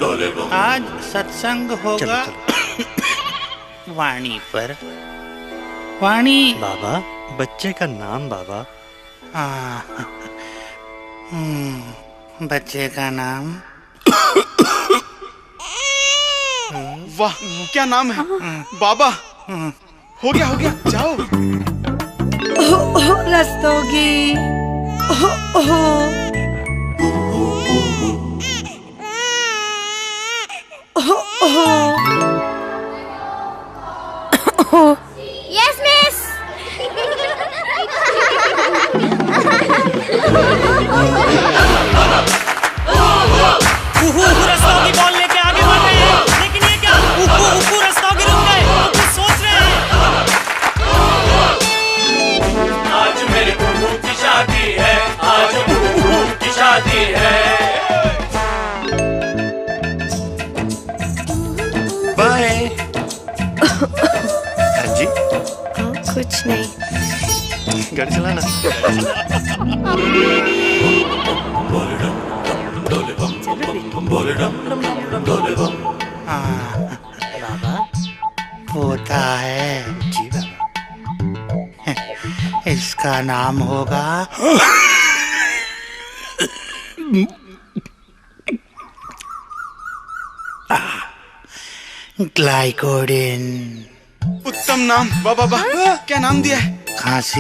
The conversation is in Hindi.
आज सत्संग होगा वाणी पर। वाणी बाबा, बच्चे का नाम बाबा। बच्चे का नाम। वाह, क्या नाम है बाबा। हो गया जाओ। Rastogi. Yes, miss. Rastogi ball लेके आगे बढ़ रहे हैं, लेकिन ये क्या रस्तोगी रुक गए। कुछ सोच रहे हैं। आज मेरे कुकू की शादी है, आज कुकू की शादी है। बाय। हाँ जी, कुछ नहीं। गाड़ी चलाना। बाबा पोता है जी बाबा। इसका नाम होगा ग्लाइकोडिन। उत्तम नाम। वाह, क्या नाम दिया है। खांसी